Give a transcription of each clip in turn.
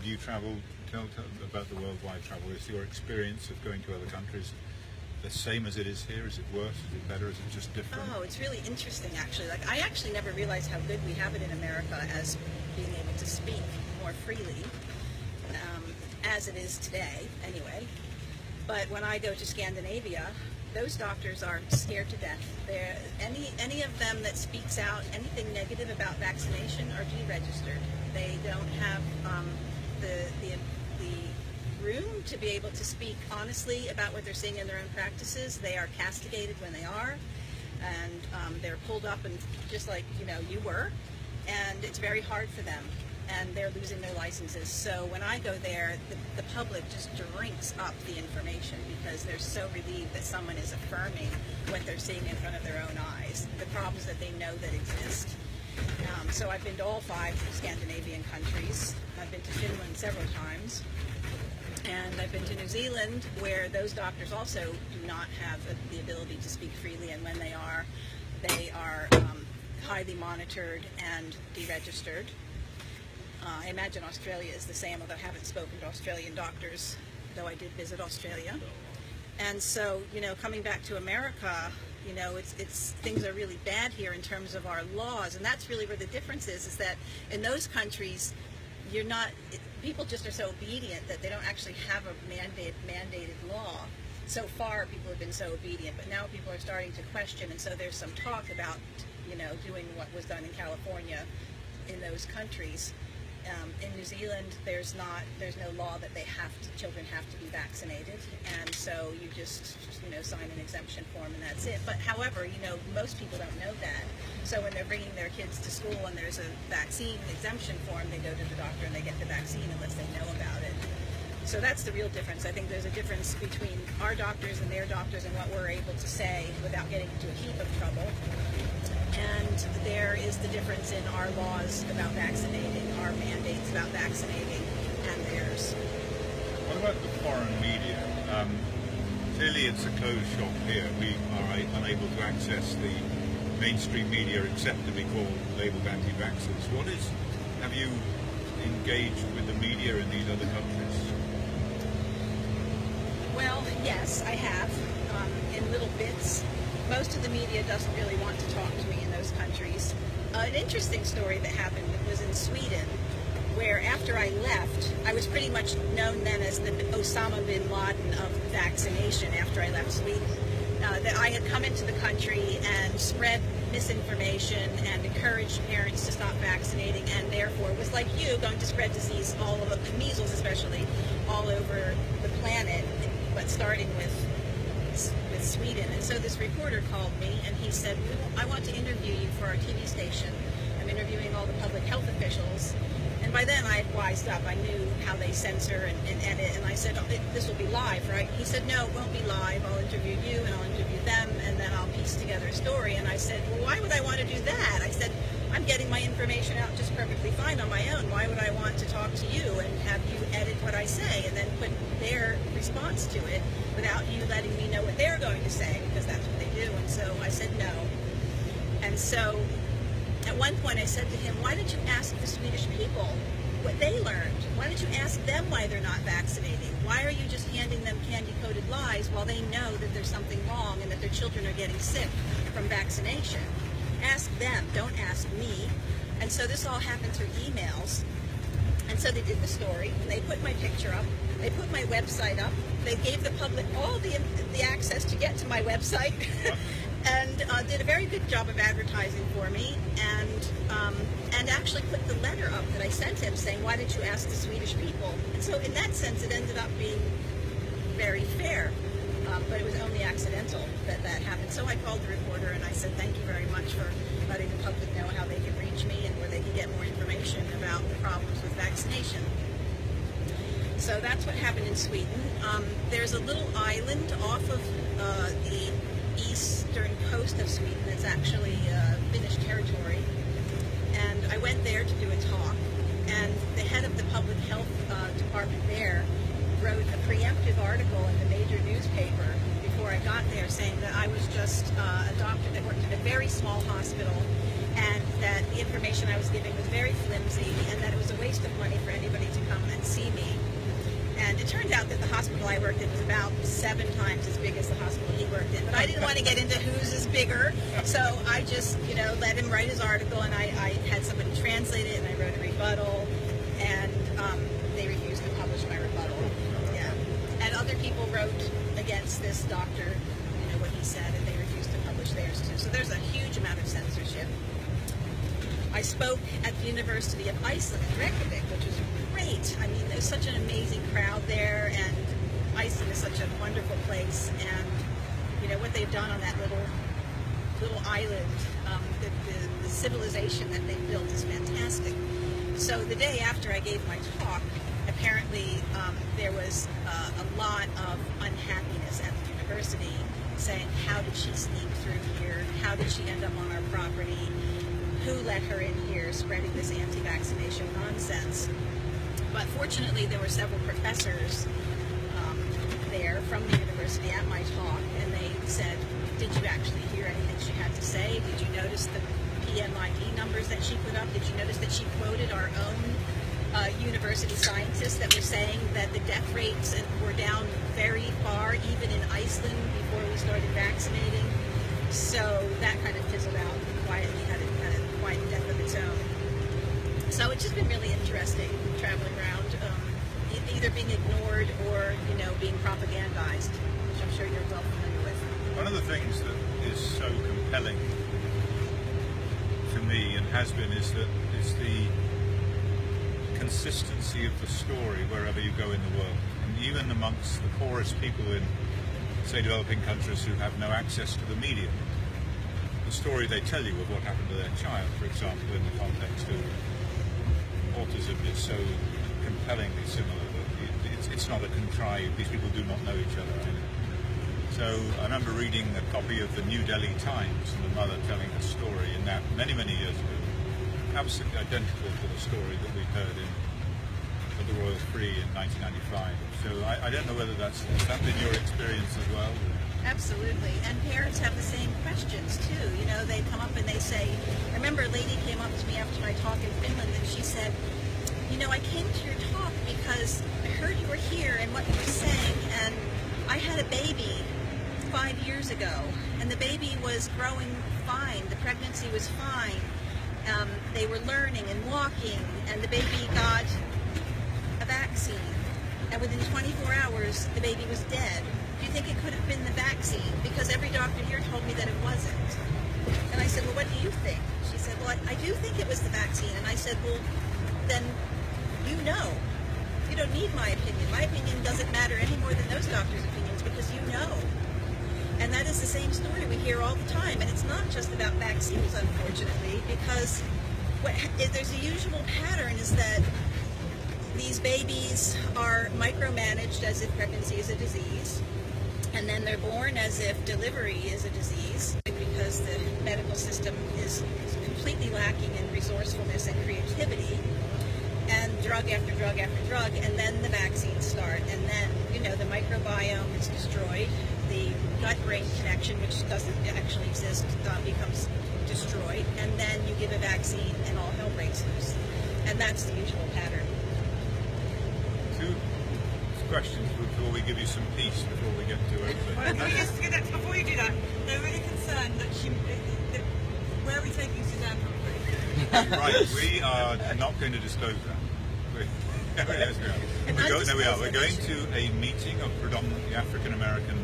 do you travel? Tell about the worldwide travel. Is your experience of going to other countries the same as it is here? Is it worse? Is it better? Is it just different? Oh, it's really interesting, actually. Like, I actually never realized how good we have it in America as being able to speak more freely, as it is today, anyway. But when I go to Scandinavia, those doctors are scared to death. Any of them that speaks out anything negative about vaccination are deregistered. They don't have the room to be able to speak honestly about what they're seeing in their own practices. They are castigated when they are, and they're pulled up, and just like you were, and it's very hard for them, and they're losing their licenses. So when I go there, the public just drinks up the information because they're so relieved that someone is affirming what they're seeing in front of their own eyes, the problems that they know that exist. So I've been to all 5 Scandinavian countries. I've been to Finland several times. And I've been to New Zealand, where those doctors also do not have the ability to speak freely, and when they are highly monitored and deregistered. I imagine Australia is the same, although I haven't spoken to Australian doctors, though I did visit Australia. And so, coming back to America, it's things are really bad here in terms of our laws, and that's really where the difference is that in those countries, people just are so obedient that they don't actually have a mandated law. So far, people have been so obedient, but now people are starting to question, and so there's some talk about, doing what was done in California in those countries. In New Zealand, there's no law that children have to be vaccinated, and so you just sign an exemption form and that's it. But however, most people don't know that. So when they're bringing their kids to school and there's a vaccine exemption form, they go to the doctor and they get the vaccine unless they know about it. So that's the real difference. I think there's a difference between our doctors and their doctors and what we're able to say without getting into a heap of trouble. And there is the difference in our laws about vaccinating, our mandates about vaccinating, and theirs. What about the foreign media? Clearly it's a closed shop here. We are unable to access the mainstream media except to be called labelled anti-vaxxers. Have you engaged with the media in these other countries? Well, yes, I have, in little bits. Most of the media doesn't really want to talk to me in those countries. An interesting story that happened was in Sweden, where after I left, I was pretty much known then as the Osama bin Laden of vaccination after I left Sweden. That I had come into the country and spread misinformation and encouraged parents to stop vaccinating, and therefore was like you, going to spread disease all over, measles especially, all over the planet, but starting with Sweden. And so this reporter called me and he said, I want to interview you for our TV station. I'm interviewing all the public health officials. And by then I had wised up. I knew how they censor and edit. And I said, this will be live, right? He said, no, it won't be live. I'll interview you and I'll interview them, and then I'll piece together a story. And I said, well, why would I want to do that? I said, I'm getting my information out just perfectly fine on my own. Why would I want to talk to you and have you edit what I say and then put their response to it without you letting me know what they're going to say, because that's what they do. And so I said no. And so at one point I said to him, why don't you ask the Swedish people what they learned? Why don't you ask them why they're not vaccinating? Why are you just handing them candy-coated lies while they know that there's something wrong and that their children are getting sick from vaccination? Ask them, don't ask me. And so this all happened through emails. And so they did the story, they put my picture up, they put my website up, they gave the public all the access to get to my website, and did a very good job of advertising for me, and actually put the letter up that I sent him saying, why didn't you ask the Swedish people? And so in that sense, it ended up being very fair. But it was only accidental that happened. So I called the reporter and I said, thank you very much for letting the public know how they can reach me and where they can get more information about the problems with vaccination. So that's what happened in Sweden. There's a little island off of the eastern coast of Sweden that's actually Finnish territory. And I went there to do a talk, and the head of the public health department there wrote a preemptive article in the major newspaper before I got there saying that I was just a doctor that worked at a very small hospital, and that the information I was giving was very flimsy, and that it was a waste of money for anybody to come and see hospital I worked in was about 7 times as big as the hospital he worked in. But I didn't want to get into whose is bigger, so I just, let him write his article, and I had somebody translate it, and I wrote a rebuttal, and they refused to publish my rebuttal. Yeah. And other people wrote against this doctor, what he said, and they refused to publish theirs too. So there's a huge amount of censorship. I spoke at the University of Iceland in Reykjavik, which was great. I mean, there's such an amazing crowd there, and Iceland is such a wonderful place. And what they've done on that little island, the civilization that they've built is fantastic. So the day after I gave my talk, apparently there was a lot of unhappiness at the university, saying, how did she sneak through here? How did she end up on our property? Who let her in here spreading this anti-vaccination nonsense? But fortunately, there were several professors there from the university at my talk, and they said, did you actually hear anything she had to say? Did you notice the PMID numbers that she put up? Did you notice that she quoted our own university scientists that were saying that the death rates were down very far, even in Iceland, before we started vaccinating? So that kind of fizzled out quietly, had a quiet death of its own. So it's just been really interesting traveling around, either being ignored or, being propagandized, which I'm sure you're well familiar with. One of the things that is so compelling to me, and has been, is the consistency of the story wherever you go in the world. And even amongst the poorest people in, say, developing countries who have no access to the media, the story they tell you of what happened to their child, for example, in the context of autism, is so compellingly similar that it's not a contrived, these people do not know each other either. So I remember reading a copy of the New Delhi Times and the mother telling a story in that many, many years ago, absolutely identical to the story that we heard at the Royal Free in 1995. So I don't know whether has that been your experience as well? Absolutely, and parents have the same questions too. They come up and they say, I remember a lady came up to me after my talk in Finland, and she said, I came to your talk because I heard you were here and what you were saying, and I had a baby 5 years ago, and the baby was growing fine, the pregnancy was fine, they were learning and walking, and the baby got a vaccine, and within 24 hours the baby was dead. Do you think it could have been the vaccine? Because every doctor here told me that it wasn't. And I said, well, what do you think? She said, well, I do think it was the vaccine. And I said, well, then you know. You don't need my opinion. My opinion doesn't matter any more than those doctors' opinions, because you know. And that is the same story we hear all the time. And it's not just about vaccines, unfortunately, because there's a usual pattern is that these babies are micromanaged as if pregnancy is a disease, and then they're born as if delivery is a disease, because the medical system is completely lacking in resourcefulness and creativity, and drug after drug after drug, and then the vaccines start, and then, the microbiome is destroyed, the gut-brain connection, which doesn't actually exist, becomes destroyed, and then you give a vaccine and all hell breaks loose. And that's the usual pattern. Two questions before we give you some peace, before we get to everything. Well, before you do that, they're really concerned that where are we taking Suzanne Humphries? Right, we are not going to disclose that. We're going to a meeting of predominantly African American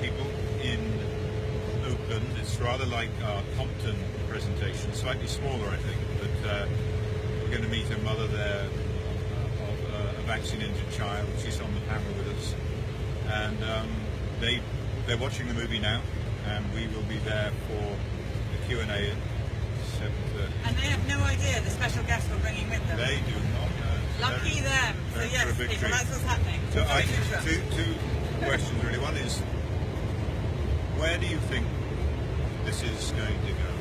people in Oakland. It's rather like our Compton presentation, slightly smaller, I think, but we're going to meet a mother there of a vaccine-injured child. She's on the panel with us, and they're watching the movie now, and we will be there for the Q&A at 7:30. And they have no idea the special guest we're bringing with them. They do not know. Lucky them. So yes, people, that's what's happening. So two questions really. One is, where do you think this is going to go?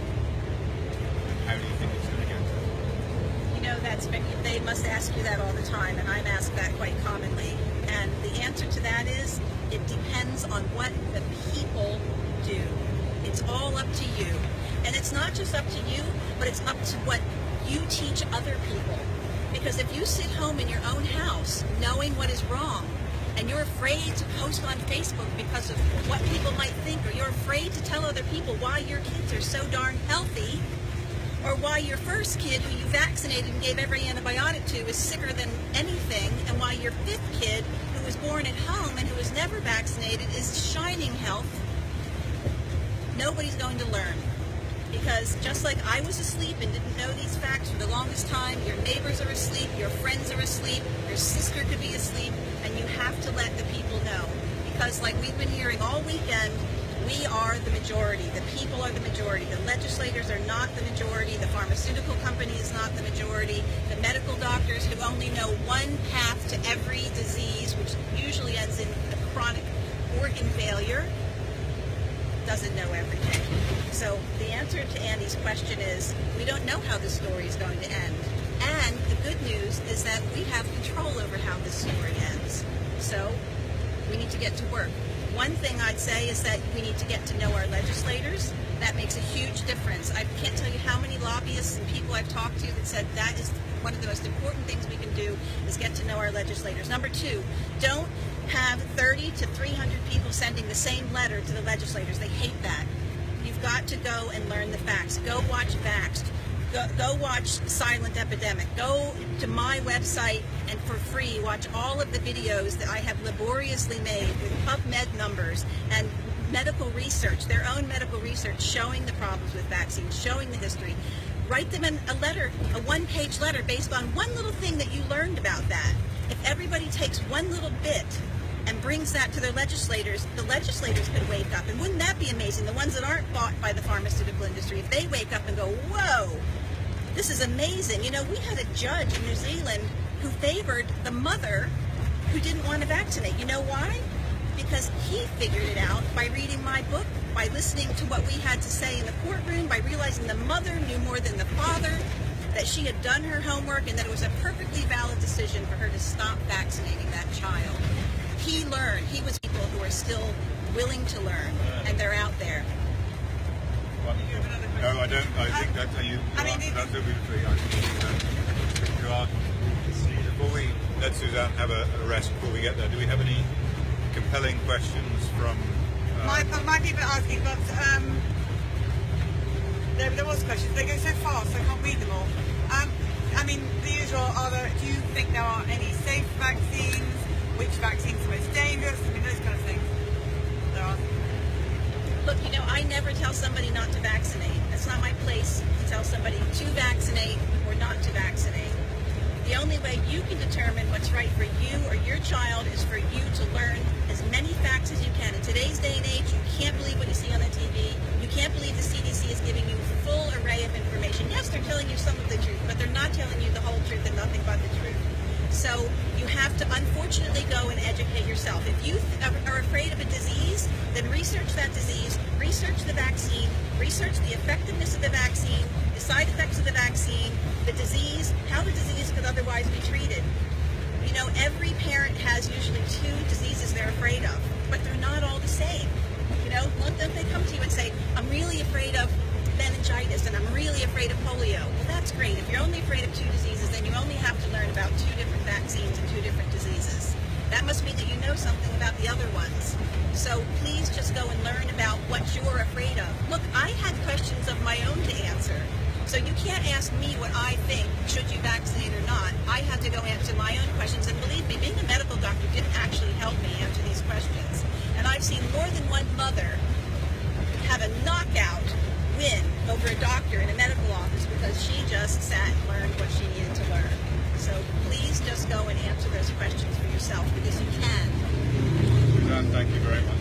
And how do you think it's going to get? They must ask you that all the time, and I'm asked that quite commonly. And the answer to that is, it depends on what the people do. It's all up to you. And it's not just up to you, but it's up to what you teach other people. Because if you sit home in your own house knowing what is wrong, and you're afraid to post on Facebook because of what people might think, or you're afraid to tell other people why your kids are so darn healthy, or why your first kid who you vaccinated and gave every antibiotic to is sicker than anything, and why your fifth kid who was born at home and who was never vaccinated is shining health, nobody's going to learn. Because just like I was asleep and didn't know these facts for the longest time, your neighbors are asleep, your friends are asleep, your sister could be asleep, and you have to let the people know. Because like we've been hearing all weekend, we are the majority. The people are the majority. The legislators are not the majority. The pharmaceutical company is not the majority. The medical doctors who only know one path to every disease, which usually ends in a chronic organ failure, doesn't know everything. So the answer to Andy's question is, we don't know how this story is going to end. And the good news is that we have control over how this story ends. So we need to get to work. One thing I'd say is that we need to get to know our legislators. That makes a huge difference. I can't tell you how many lobbyists and people I've talked to that said that is one of the most important things we can do, is get to know our legislators. Number two, don't have 30 to 300 people sending the same letter to the legislators. They hate that. You've got to go and learn the facts. Go watch VAXXED. Go watch Silent Epidemic. Go to my website and for free watch all of the videos that I have laboriously made with PubMed numbers and medical research, their own medical research showing the problems with vaccines, showing the history. Write them in a letter, a one-page letter based on one little thing that you learned about that. If everybody takes one little bit and brings that to their legislators, the legislators could wake up. And wouldn't that be amazing? The ones that aren't bought by the pharmaceutical industry, if they wake up and go, whoa, this is amazing. You know, we had a judge in New Zealand who favored the mother who didn't want to vaccinate. You know why? Because he figured it out by reading my book, by listening to what we had to say in the courtroom, by realizing the mother knew more than the father, that she had done her homework, and that it was a perfectly valid decision for her to stop vaccinating that child. He learned. He was people who are still willing to learn, and they're out there. No, I don't. I think that that's a beautifully. You are. Before we let Suzanne have a rest, before we get there, do we have any compelling questions from? My people are asking, but there was questions. They go so fast, I can't read them all. I mean, the usual. Do you think there are any safe vaccines? Which vaccines are most dangerous? I mean, those kind of things. There are. Look, you know, I never tell somebody not to vaccinate. That's not my place to tell somebody to vaccinate or not to vaccinate. The only way you can determine what's right for you or your child is for you to learn as many facts as you can. In today's day and age, you can't believe what you see on the TV. You can't believe the CDC is giving you a full array of information. Yes, they're telling you some of the truth, but they're not telling you the whole truth and nothing but the truth. So you have to, unfortunately, go and educate yourself. If you are afraid of a disease, then research that disease, research the vaccine, research the effectiveness of the vaccine, the side effects of the vaccine, the disease, how the disease could otherwise be treated. You know, every parent has usually 2 diseases they're afraid of, but they're not all the same. You know, don't they come to you and say, I'm really afraid of meningitis and I'm really afraid of polio. Well, that's great. If you're only afraid of 2 diseases, then you only have to learn about 2 different vaccines and 2 different diseases. That must mean that you know something about the other ones. So please just go and learn about what you're afraid of. Look, I had questions of my own to answer. So you can't ask me what I think, should you vaccinate or not. I had to go answer my own questions. And believe me, being a medical doctor didn't actually help me answer these questions. And I've seen more than one mother have a knockout win over a doctor in a medical office because she just sat and learned what she needed to learn. So please just go and answer those questions for yourself because you can. Suzanne, thank you very much.